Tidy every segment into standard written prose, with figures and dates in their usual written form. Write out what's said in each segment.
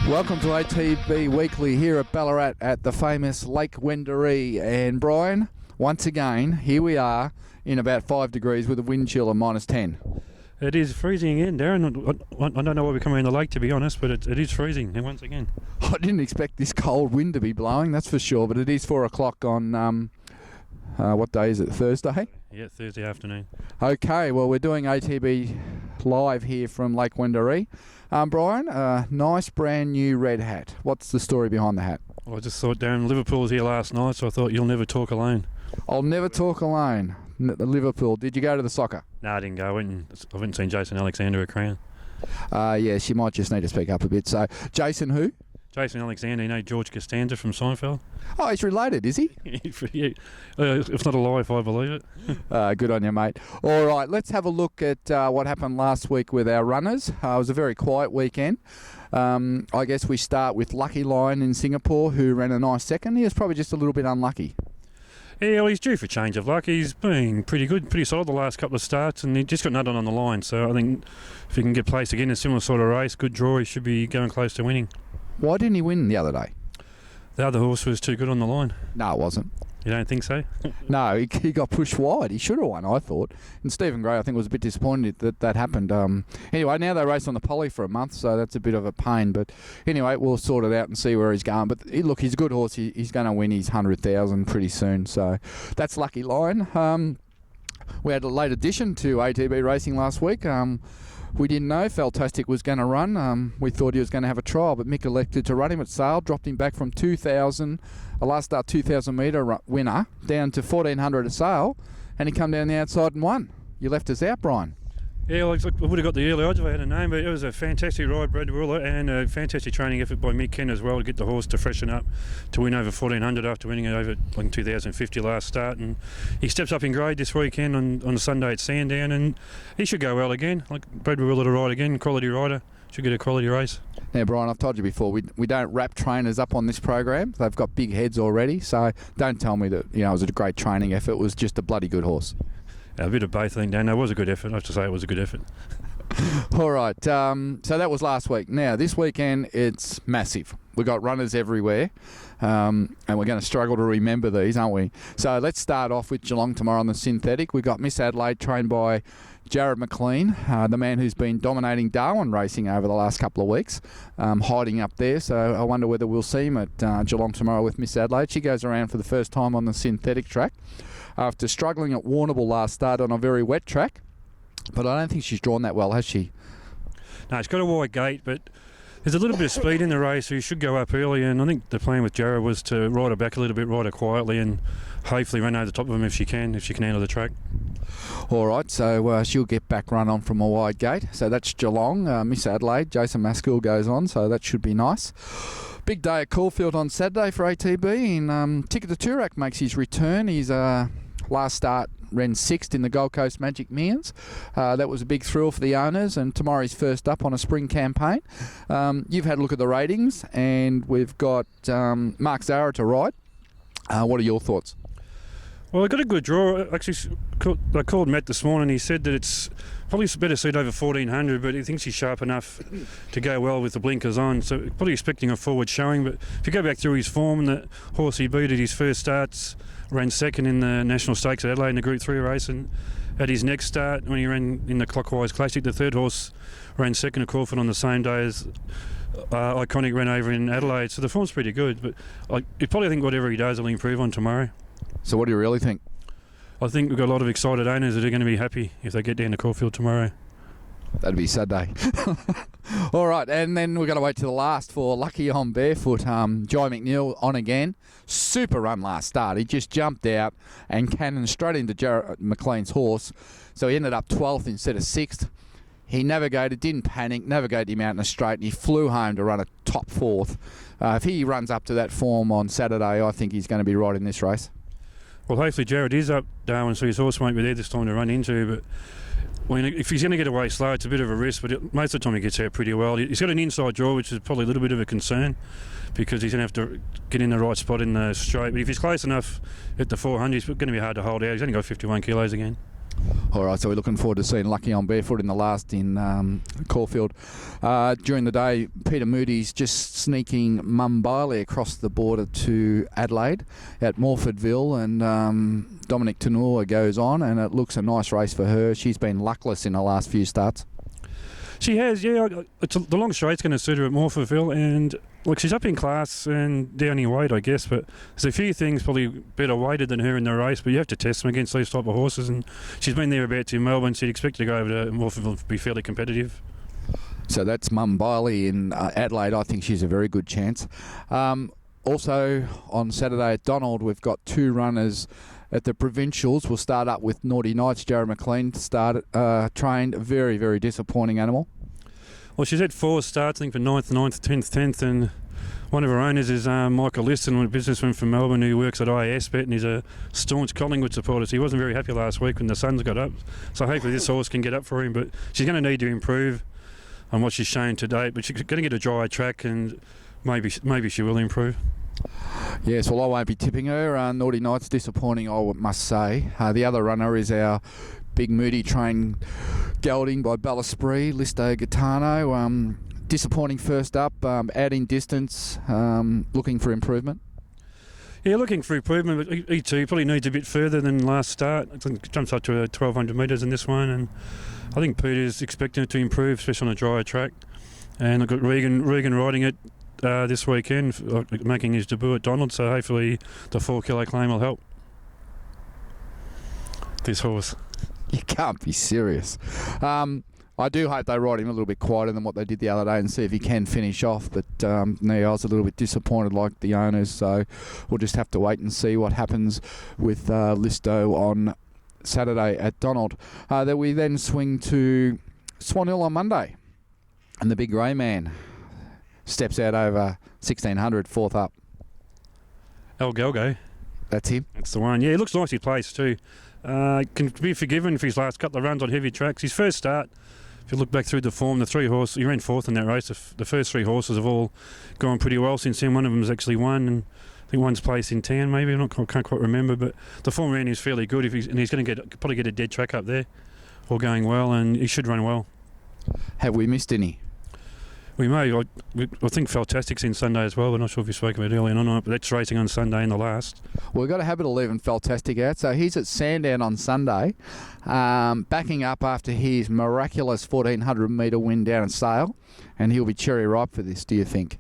Welcome to ATB Weekly here at Ballarat at the famous Lake Wendouree. And Brian, once again, here we are in about 5 degrees with a wind chill of -10. It is freezing again, Darren. I don't know why we're coming in the lake, to be honest, but it is freezing once again. I didn't expect this cold wind to be blowing, that's for sure, but it is 4 o'clock on, what day is it, Thursday? Yeah, Thursday afternoon. Okay, well, we're doing ATB live here from Lake Wendouree. Brian, nice brand new red hat. What's the story behind the hat? Well, I just thought, Darren, Liverpool was here last night, so I thought you'll never talk alone. I'll never talk alone. Liverpool. Did you go to the soccer? No, I didn't go. I went and seen Jason Alexander at Crown. Yeah, she might just need to speak up a bit. So, Jason who? Jason Alexander, you know George Costanza from Seinfeld. Oh, he's related, is he? Yeah. If not a lie, if I believe it. Good on you, mate. All right, let's have a look at what happened last week with our runners. It was a very quiet weekend. I guess we start with Lucky Lion in Singapore, who ran a nice second. He was probably just a little bit unlucky. Yeah, well, he's due for change of luck. He's been pretty good, pretty solid the last couple of starts, and he just got nutted on the line. So I think if he can get placed again in a similar sort of race, good draw, he should be going close to winning. Why didn't he win the other day? The other horse was too good on the line. No, it wasn't. You don't think so? No, he got pushed wide. He should have won, I thought. And Stephen Gray, I think, was a bit disappointed that happened. Anyway, now they race on the poly for a month, so that's a bit of a pain. But anyway, we'll sort it out and see where he's going. But look, he's a good horse. He's going to win his 100,000 pretty soon. So that's Lucky Lion. We had a late addition to ATB racing last week. We didn't know Fantastic was going to run. We thought he was going to have a trial, but Mick elected to run him at sale, dropped him back from 2,000, a last start 2,000 metre winner, down to 1,400 at sale, and he come down the outside and won. You left us out, Brian. Yeah, well, I would have got the early odds if I had a name, but it was a fantastic ride, Brad Willer, and a fantastic training effort by Mick Ken as well to get the horse to freshen up, to win over 1,400 after winning it over like 2,050 last start. And he steps up in grade this weekend on Sunday at Sandown, and he should go well again. Like Brad Willer to ride again, quality rider, should get a quality race. Now, Brian, I've told you before, we don't wrap trainers up on this program. They've got big heads already, so don't tell me that it was a great training effort. It was just a bloody good horse. A bit of both, I think, Dan. It was a good effort. I have to say it was a good effort. All right. So that was last week. Now, this weekend, it's massive. We've got runners everywhere, and we're going to struggle to remember these, aren't we? So let's start off with Geelong tomorrow on the synthetic. We've got Miss Adelaide, trained by Jared McLean, the man who's been dominating Darwin racing over the last couple of weeks, hiding up there. So I wonder whether we'll see him at Geelong tomorrow with Miss Adelaide. She goes around for the first time on the synthetic track after struggling at Warrnambool last start on a very wet track. But I don't think she's drawn that well, has she? No, it's got a wide gate, but there's a little bit of speed in the race, so you should go up early. And I think the plan with Jared was to ride her back a little bit, ride her quietly, and hopefully run over the top of him if she can handle the track. All right, so she'll get back run on from a wide gate. So that's Geelong. Miss Adelaide, Jason Maskell goes on, so that should be nice. Big day at Caulfield on Saturday for ATB, and Ticket to Toorak makes his return. His last start ran 6th in the Gold Coast Magic Millions. That was a big thrill for the owners, and tomorrow's first up on a spring campaign. You've had a look at the ratings, and we've got Mark Zara to ride. What are your thoughts? Well, I got a good draw. Actually, I called Matt this morning. He said that it's probably better suit over 1,400, but he thinks he's sharp enough to go well with the blinkers on. So probably expecting a forward showing. But if you go back through his form, the horse he beat at his first starts ran second in the National Stakes at Adelaide in the Group 3 race, and at his next start, when he ran in the Clockwise Classic, the third horse ran second at Caulfield on the same day as Iconic ran over in Adelaide. So the form's pretty good, but I probably think whatever he does, he'll improve on tomorrow. So what do you really think? I think we've got a lot of excited owners that are going to be happy if they get down to Caulfield tomorrow. That'd be Saturday. All right, and then we're going to wait to the last for Lucky on Barefoot. Jai McNeil on again. Super run last start. He just jumped out and cannoned straight into Jared McLean's horse. So he ended up 12th instead of 6th. He navigated, didn't panic, navigated him out in a straight, and he flew home to run a top 4th. If he runs up to that form on Saturday, I think he's going to be right in this race. Well, hopefully Jared is up, Darwin, so his horse won't be there this time to run into. But if he's going to get away slow, it's a bit of a risk. But most of the time he gets out pretty well. He's got an inside draw, which is probably a little bit of a concern because he's going to have to get in the right spot in the straight. But if he's close enough at the 400, it's going to be hard to hold out. He's only got 51 kilos again. All right, so we're looking forward to seeing Lucky on Barefoot in the last in Caulfield. During the day, Peter Moody's just sneaking Mumbai across the border to Adelaide at Morfordville, and Dominic Tanua goes on, and it looks a nice race for her. She's been luckless in the last few starts. She has, yeah. The long straight's going to suit her at Morfordville, and look, she's up in class and down in weight, I guess, but there's a few things probably better weighted than her in the race, but you have to test them against those type of horses, and she's been thereabouts in Melbourne, so you'd expect to go over to Morfordville to be fairly competitive. So that's Mumbai in Adelaide. I think she's a very good chance. Also, on Saturday at Donald, we've got 2 runners at the Provincials. We'll start up with Naughty Nights. Jared McLean trained. Very, very disappointing animal. Well, she's had 4 starts, I think, for 9th, 10th, and one of her owners is Michael Liston, a businessman from Melbourne who works at ISBet, and he's a staunch Collingwood supporter. So he wasn't very happy last week when the Suns got up. So hopefully this horse can get up for him, but she's going to need to improve on what she's shown to date. But she's going to get a dry track, and maybe she will improve. Yes, well, I won't be tipping her. Naughty Nights, disappointing, I must say. The other runner is our big Moody train gelding by Ballarat, Listo Gaetano. Disappointing first up, adding distance, looking for improvement. Yeah, looking for improvement, but he too probably needs a bit further than last start. I think it jumps up to 1,200 metres in this one, and I think Peter's expecting it to improve, especially on a drier track. And I've got Regan riding it this weekend, making his debut at Donald, so hopefully the 4 kilo claim will help this horse. You can't be serious. I do hope they ride him a little bit quieter than what they did the other day and see if he can finish off. But no, I was a little bit disappointed like the owners, so we'll just have to wait and see what happens with Listo on Saturday at Donald. Then we then swing to Swan Hill on Monday, and the big grey man steps out over 1,600, 4th up. El Galgo. That's him. That's the one. Yeah, he looks nicely placed too. Can be forgiven for his last couple of runs on heavy tracks. His first start, if you look back through the form, the 3 horses, he ran 4th in that race. The first 3 horses have all gone pretty well since then. One of them's actually won, and I think one's placed in town maybe. I can't quite remember, but the form ran is fairly good. And he's going to probably get a dead track up there, all going well, and he should run well. Have we missed any? We may. I think Fantastic's in Sunday as well. We're not sure if you spoke about it earlier on or not, but that's racing on Sunday in the last. Well, we've got a habit of leaving Fantastic out. So he's at Sandown on Sunday, backing up after his miraculous 1,400 metre win down at Sale, and he'll be cherry ripe for this, do you think?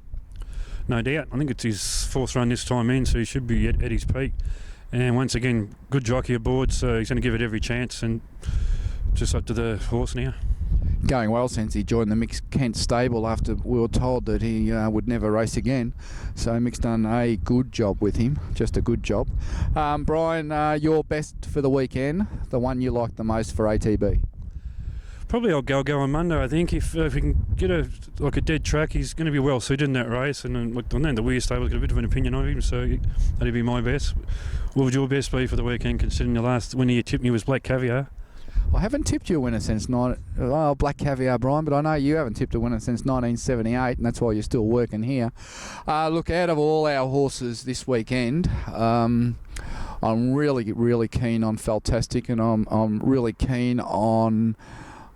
No doubt. I think it's his 4th run this time in, so he should be at his peak. And once again, good jockey aboard, so he's going to give it every chance, and just up to the horse now. Going well since he joined the Mick Kent stable after we were told that he would never race again. So Mick's done a good job with him, just a good job. Brian, your best for the weekend, the one you like the most for ATB? Probably I'll go on Monday. I think if we can get a dead track, he's going to be well suited in that race. And look, on the Weir stable's got a bit of an opinion of him, so that'd be my best. What would your best be for the weekend, considering the last winner you tipped me was Black Caviar? I haven't tipped you a winner since Black Caviar, Brian, but I know you haven't tipped a winner since 1978, and that's why you're still working here. Look, out of all our horses this weekend, I'm really, really keen on Fantastic, and I'm really keen on,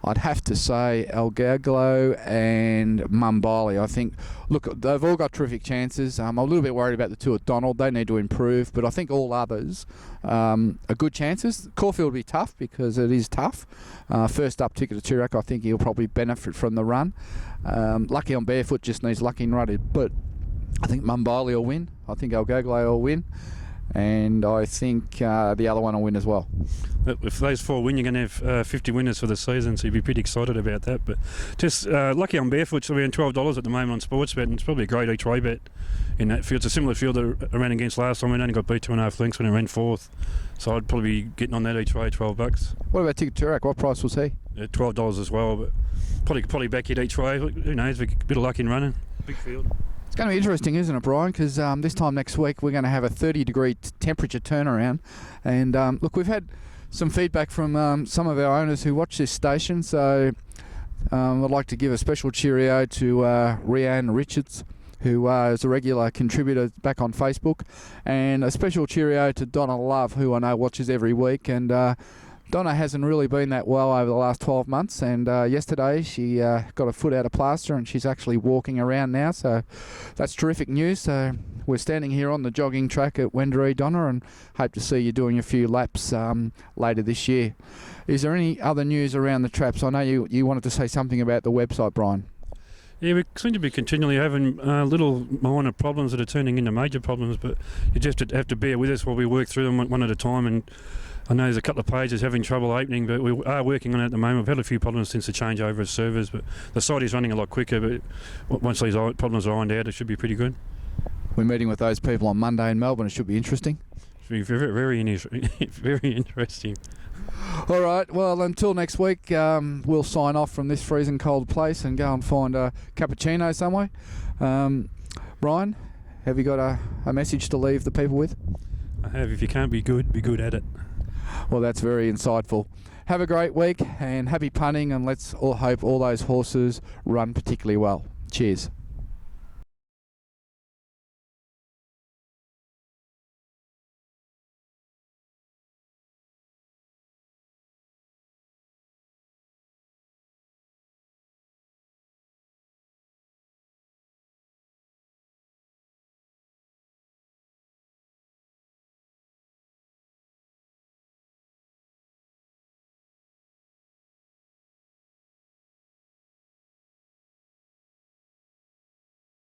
I'd have to say, El Gaglo and Mumbai. I think, look, they've all got terrific chances. I'm a little bit worried about the 2 at Donald. They need to improve, but I think all others are good chances. Caulfield will be tough because it is tough. First up, Ticket to Toorak, I think he'll probably benefit from the run. Lucky on Barefoot just needs lucky and rutted, but I think Mumbai will win. I think El Gaglo will win. And I think the other one will win as well. If those 4 win, you're going to have 50 winners for the season, so you'd be pretty excited about that. But just Lucky on Barefoot's around $12 at the moment on Sportsbet, and it's probably a great each way bet in that field. It's a similar field that I ran against last time. We only got beat 2.5 lengths when it ran 4th, so I'd probably be getting on that each way, $12. What about Ticket Toorak? What price was he? $12 as well, but probably back it each way. Who knows? A bit of luck in running. Big field. It's going to be interesting, isn't it, Brian? Because this time next week we're going to have a 30-degree temperature turnaround. And look, we've had some feedback from some of our owners who watch this station. So I'd like to give a special cheerio to Rhiannon Richards, who is a regular contributor back on Facebook. And a special cheerio to Donna Love, who I know watches every week. And Donna, Donna hasn't really been that well over the last 12 months, and yesterday she got a foot out of plaster and she's actually walking around now, so that's terrific news. So we're standing here on the jogging track at Wendouree, Donna, and hope to see you doing a few laps later this year. Is there any other news around the traps? I know you wanted to say something about the website, Brian. Yeah, we seem to be continually having little minor problems that are turning into major problems, but you just have to bear with us while we work through them one at a time. And I know there's a couple of pages having trouble opening, but we are working on it at the moment. We've had a few problems since the changeover of servers, but the site is running a lot quicker. But once these problems are ironed out, it should be pretty good. We're meeting with those people on Monday in Melbourne. It should be interesting. It should be very, very interesting. All right, well, until next week, we'll sign off from this freezing cold place and go and find a cappuccino somewhere. Brian, have you got a message to leave the people with? I have. If you can't be good at it. Well, that's very insightful. Have a great week and happy punting, and let's all hope all those horses run particularly well. Cheers.